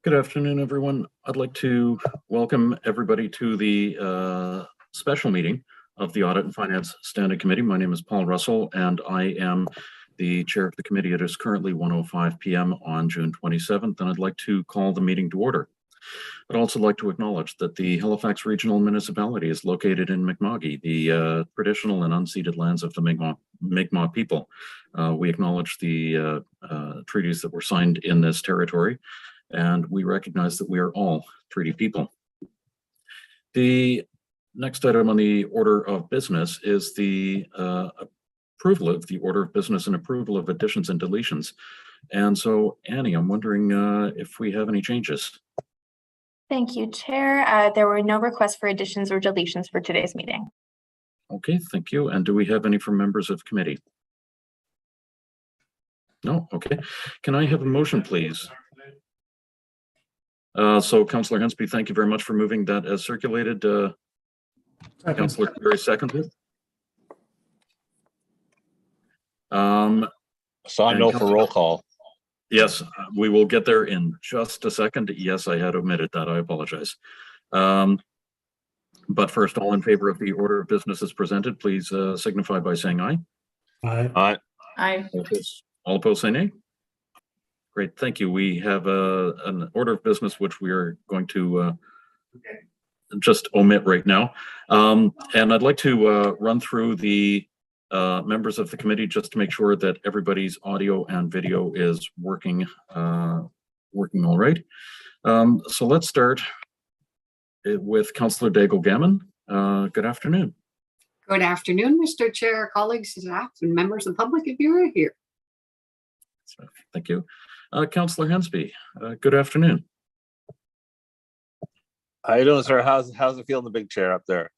Good afternoon, everyone. I'd like to welcome everybody to the special meeting of the Audit and Finance Standing Committee. My name is Paul Russell, and I am the chair of the committee. It is currently 1:05 p.m. on June 27th, and I'd like to call the meeting to order. I'd also like to acknowledge that the Halifax Regional Municipality is located in Mi'kma'ki, the traditional and unceded lands of the Mi'kmaq people. We acknowledge the treaties that were signed in this territory, and we recognize that we are all treaty people. The next item on the order of business is the approval of the order of business and approval of additions and deletions. And so, Annie, I'm wondering if we have any changes. Thank you, Chair. There were no requests for additions or deletions for today's meeting. Okay, thank you. And do we have any from members of committee? No, okay. Can I have a motion, please? So Councillor Hensby, thank you very much for moving that as circulated. Councillor Cleary seconded. Sign no for roll call. Yes, we will get there in just a second. Yes, I had omitted that. I apologize. But first, all in favor of the order of business as presented, please signify by saying aye. Aye. Aye. Aye. All opposed, say nay. Great, thank you. We have an order of business which we are going to just omit right now. And I'd like to run through the members of the committee just to make sure that everybody's audio and video is working all right. So let's start with Councillor Daigle-Gammon. Good afternoon. Good afternoon, Mr. Chair, colleagues, staff, and members of the public if you're here. Thank you. Councillor Hensby, good afternoon. How you doing, sir? How's it feel in the big chair up there?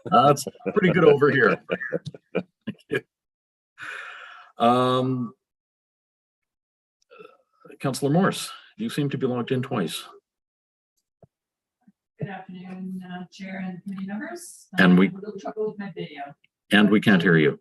It's pretty good over here. Thank you. Councillor Morse, you seem to be logged in twice. Good afternoon, Chair and committee members. And we a little trouble with my video. And we can't hear you.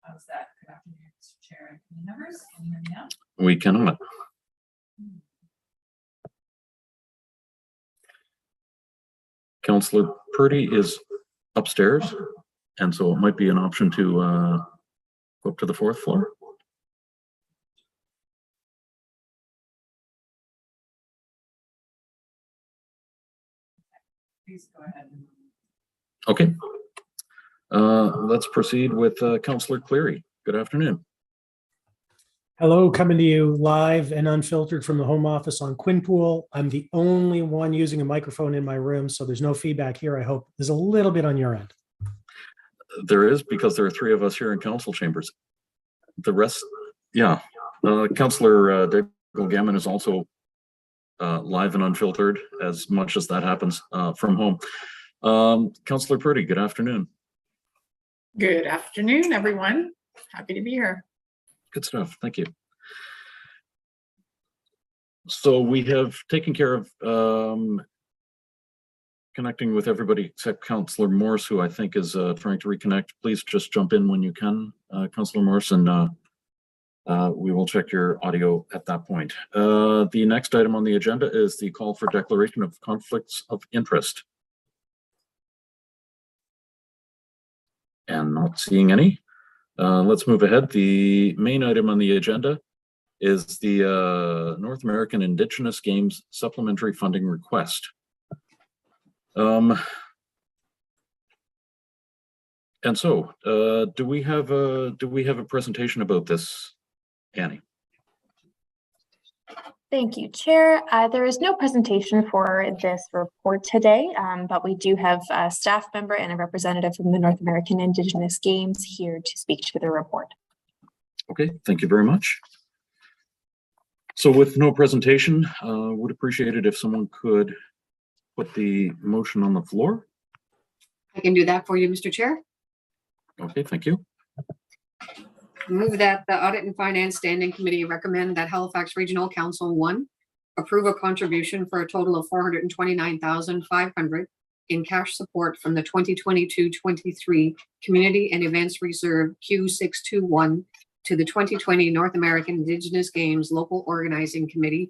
How's that? Good afternoon, Mr. Chair and committee members. Can you hear me now? We cannot. Councillor Purdy is upstairs, and so it might be an option to go up to the fourth floor. Please go ahead. Okay. Let's proceed with Councillor Cleary. Good afternoon. Hello, coming to you live and unfiltered from the home office on Quinpool. I'm the only one using a microphone in my room, so there's no feedback here. I hope there's a little bit on your end. There is, because there are three of us here in council chambers. The rest, yeah. Councillor Daigle-Gammon is also live and unfiltered, as much as that happens from home. Councillor Purdy, good afternoon. Good afternoon, everyone. Happy to be here. Good stuff. Thank you. So we have taken care of connecting with everybody except Councillor Morse, who I think is trying to reconnect. Please just jump in when you can, Councillor Morse, and we will check your audio at that point. The next item on the agenda is the call for declaration of conflicts of interest. And not seeing any. Let's move ahead. The main item on the agenda is the North American Indigenous Games supplementary funding request. And so, do we have a presentation about this, Annie? Thank you, Chair. There is no presentation for this report today, but we do have a staff member and a representative from the North American Indigenous Games here to speak to the report. Okay, thank you very much. So with no presentation, would appreciate it if someone could put the motion on the floor. I can do that for you, Mr. Chair. Okay, thank you. Move that the Audit and Finance Standing Committee recommend that Halifax Regional Council 1 approve a contribution for a total of $429,500 in cash support from the 2022-23 Community and Events Reserve Q621 to the 2020 North American Indigenous Games Local Organizing Committee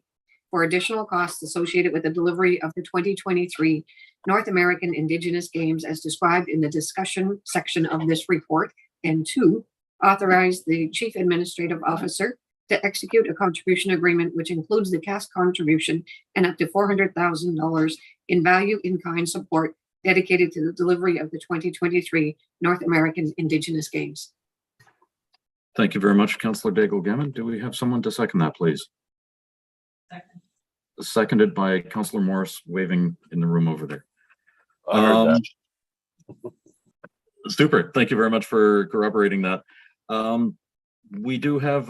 for additional costs associated with the delivery of the 2023 North American Indigenous Games as described in the discussion section of this report. And 2, authorize the Chief Administrative Officer to execute a contribution agreement which includes the cash contribution and up to $400,000 in value in kind support dedicated to the delivery of the 2023 North American Indigenous Games. Thank you very much, Councillor Daigle-Gammon. Do we have someone to second that, please? Second. Seconded by Councillor Morris, waving in the room over there. I heard that. Super. Thank you very much for corroborating that. We do have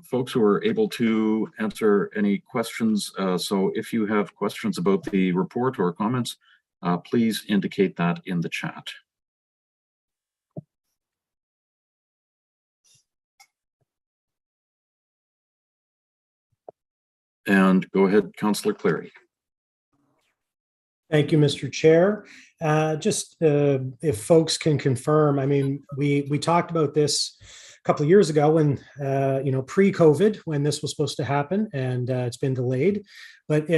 folks who are able to answer any questions. So if you have questions about the report or comments, please indicate that in the chat. And go ahead, Councillor Cleary. Thank you, Mr. Chair. Just if folks can confirm, I mean, we talked about this a couple of years ago when, pre-COVID, when this was supposed to happen, and it's been delayed. But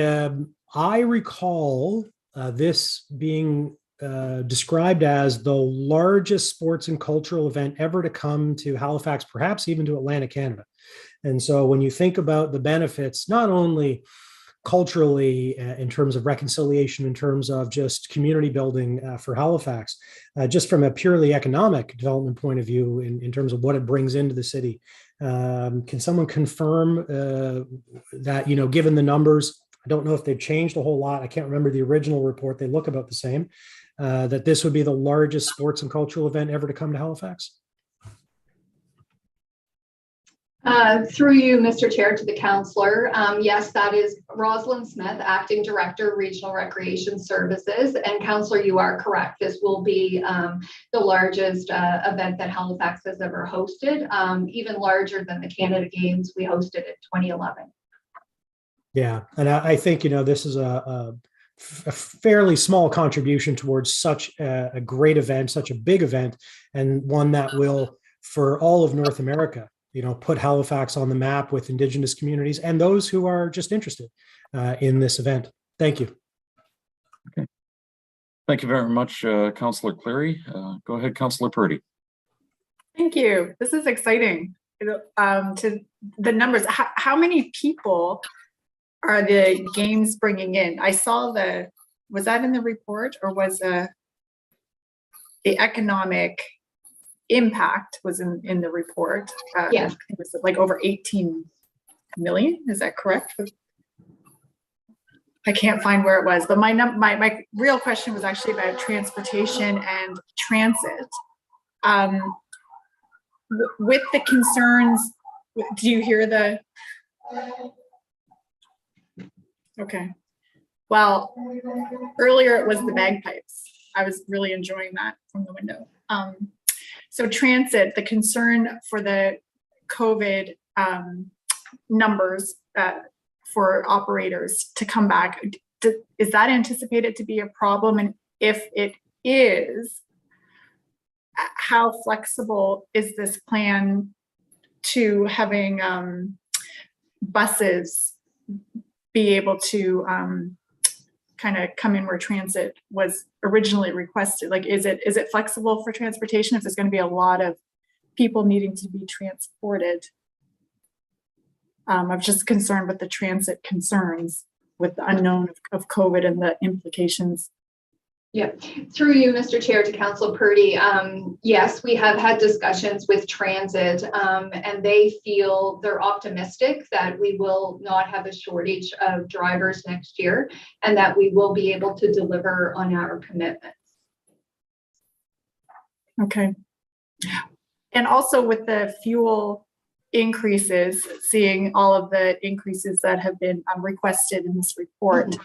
I recall this being described as the largest sports and cultural event ever to come to Halifax, perhaps even to Atlantic Canada. And so when you think about the benefits, not only culturally in terms of reconciliation, in terms of just community building for Halifax, just from a purely economic development point of view, in terms of what it brings into the city. Can someone confirm that, given the numbers, I don't know if they've changed a whole lot. I can't remember the original report. They look about the same, that this would be the largest sports and cultural event ever to come to Halifax? Through you, Mr. Chair, to the councillor. Yes, that is Rosalind Smith, Acting Director, Regional Recreation Services. And councillor, you are correct. This will be the largest event that Halifax has ever hosted, even larger than the Canada Games we hosted in 2011. Yeah, and I think, this is a fairly small contribution towards such a great event, such a big event, and one that will, for all of North America, put Halifax on the map with Indigenous communities and those who are just interested in this event. Thank you. Okay. Thank you very much, Councillor Cleary. Go ahead, Councillor Purdy. Thank you. This is exciting. To the numbers, how many people are the games bringing in? I saw was that in the report, or was the economic impact was in the report? Yeah. It was like over 18 million. Is that correct? I can't find where it was, but my real question was actually about transportation and transit. With the concerns, do you hear the? Okay. Well, earlier it was the bagpipes. I was really enjoying that from the window. So transit, the concern for the COVID numbers for operators to come back, is that anticipated to be a problem? And if it is, how flexible is this plan to having buses be able to kind of come in where transit was originally requested? Like, is it flexible for transportation if there's going to be a lot of people needing to be transported? I'm just concerned with the transit concerns with the unknown of COVID and the implications. Yeah, through you, Mr. Chair, to Councillor Purdy. Yes, we have had discussions with transit, and they feel they're optimistic that we will not have a shortage of drivers next year, and that we will be able to deliver on our commitments. Okay. And also with the fuel increases, seeing all of the increases that have been requested in this report,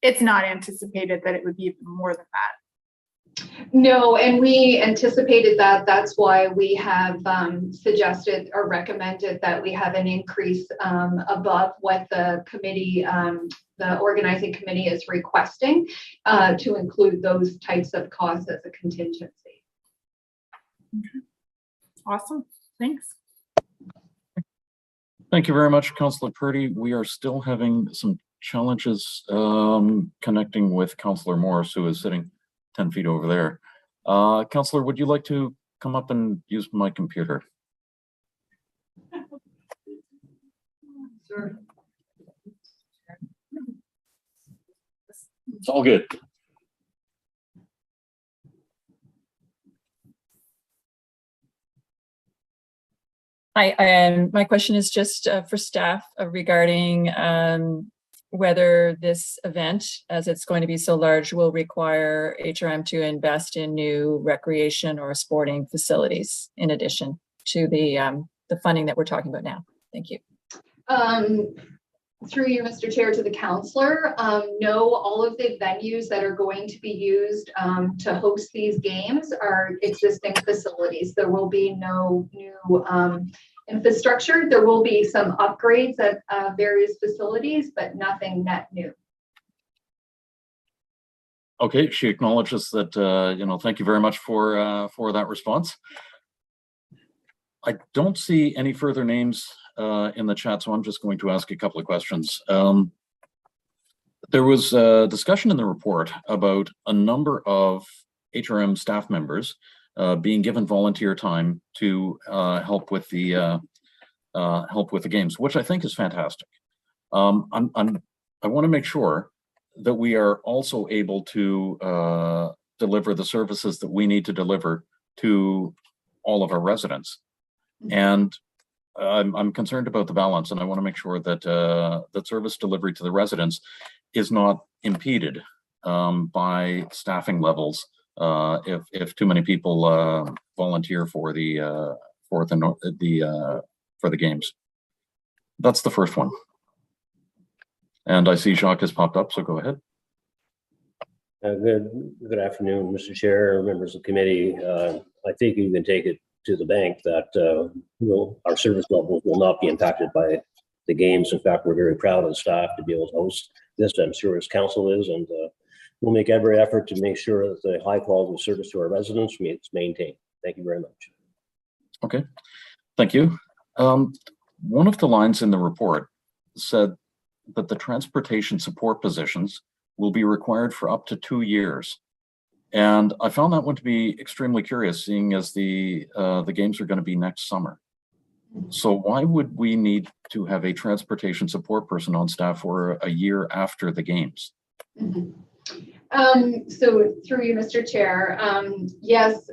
it's not anticipated that it would be even more than that. No, and we anticipated that. That's why we have suggested or recommended that we have an increase above what the committee, the organizing committee is requesting to include those types of costs as a contingency. Okay. Awesome. Thanks. Thank you very much, Councillor Purdy. We are still having some challenges connecting with Councillor Morris, who is sitting 10 feet over there. Councillor, would you like to come up and use my computer? Sure. It's all good. Hi, and my question is just for staff regarding whether this event, as it's going to be so large, will require HRM to invest in new recreation or sporting facilities in addition to the funding that we're talking about now. Thank you. Through you, Mr. Chair, to the councillor, no, all of the venues that are going to be used to host these games are existing facilities. There will be no new infrastructure. There will be some upgrades at various facilities, but nothing net new. Okay, she acknowledges that, thank you very much for that response. I don't see any further names in the chat, so I'm just going to ask a couple of questions. There was a discussion in the report about a number of HRM staff members being given volunteer time to help with the games, which I think is fantastic. I want to make sure that we are also able to deliver the services that we need to deliver to all of our residents. And I'm concerned about the balance, and I want to make sure that that service delivery to the residents is not impeded by staffing levels if too many people volunteer for the games. That's the first one. And I see Jacques has popped up, so go ahead. Good afternoon, Mr. Chair, members of the committee. I think you can take it to the bank that our service levels will not be impacted by the games. In fact, we're very proud of the staff to be able to host this. I'm sure as council is, and we'll make every effort to make sure that the high quality of service to our residents is maintained. Thank you very much. Okay, thank you. One of the lines in the report said that the transportation support positions will be required for up to 2 years. And I found that one to be extremely curious, seeing as the games are going to be next summer. So why would we need to have a transportation support person on staff for a year after the games? So through you, Mr. Chair, yes,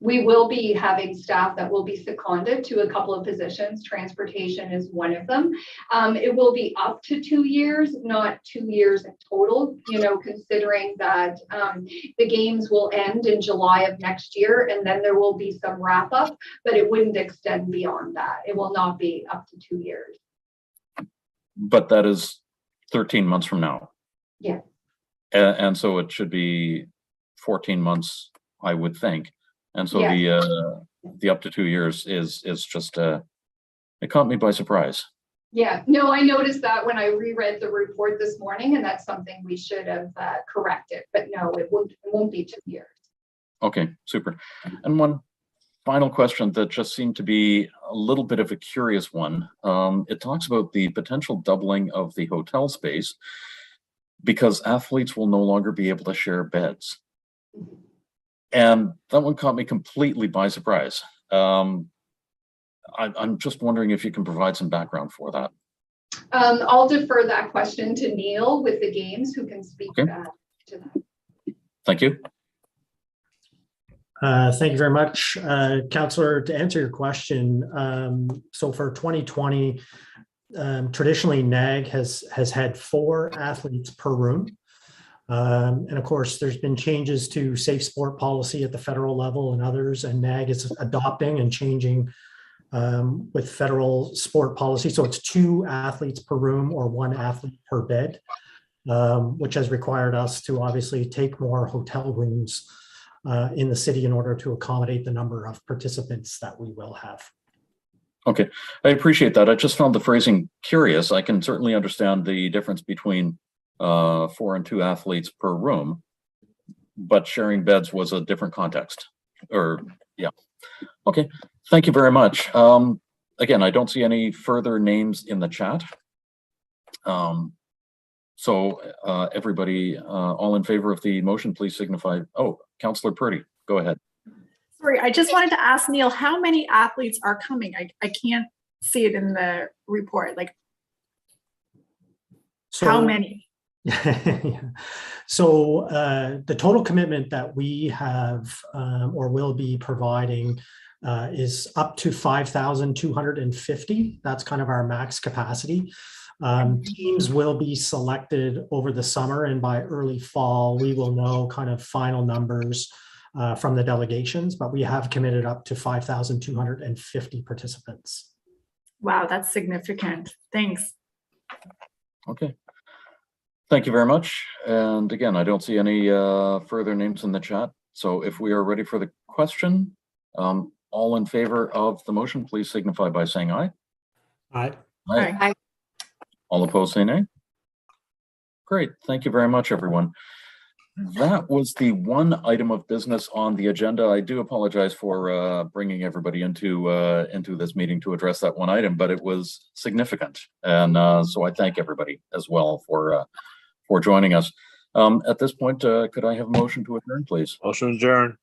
we will be having staff that will be seconded to a couple of positions. Transportation is one of them. It will be up to 2 years, not 2 years in total, considering that the games will end in July of next year, and then there will be some wrap up, but it wouldn't extend beyond that. It will not be up to 2 years. But that is 13 months from now. Yeah. And so it should be 14 months, I would think. And so yeah. The up to 2 years is just it caught me by surprise. Yeah, no, I noticed that when I reread the report this morning, and that's something we should have corrected. But no, it won't be 2 years. Okay, super. And one final question that just seemed to be a little bit of a curious one. It talks about the potential doubling of the hotel space because athletes will no longer be able to share beds. And that one caught me completely by surprise. I'm just wondering if you can provide some background for that. I'll defer that question to Neil with the games, who can speak to that. Thank you. Thank you very much, Councillor. To answer your question, so for 2020, traditionally NAG has had 4 athletes per room. And of course, there's been changes to safe sport policy at the federal level and others, and NAG is adopting and changing with federal sport policy. So it's 2 athletes per room or 1 athlete per bed. which has required us to obviously take more hotel rooms in the city in order to accommodate the number of participants that we will have. Okay, I appreciate that. I just found the phrasing curious. I can certainly understand the difference between 4 and 2 athletes per room, but sharing beds was a different context. Or yeah, okay. Thank you very much. Again, I don't see any further names in the chat. Everybody, all in favor of the motion, please signify. Oh, Councillor Purdy, go ahead. Sorry, I just wanted to ask Neil, how many athletes are coming? I can't see it in the report. Like, how many? So the total commitment that we have or will be providing is up to 5,250. That's kind of our max capacity. Teams will be selected over the summer, and by early fall, we will know kind of final numbers from the delegations, but we have committed up to 5,250 participants. Wow, that's significant. Thanks. Okay. Thank you very much. And again, I don't see any further names in the chat. So if we are ready for the question, all in favor of the motion, please signify by saying aye. Aye. Aye. Aye. All opposed, say nay. Great. Thank you very much, everyone. That was the one item of business on the agenda. I do apologize for bringing everybody into this meeting to address that one item, but it was significant, and so I thank everybody as well for joining us. At this point, could I have a motion to adjourn, please? Motion adjourned.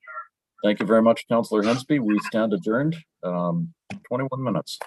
Thank you very much, Councillor Hensby. We stand adjourned. 21 minutes.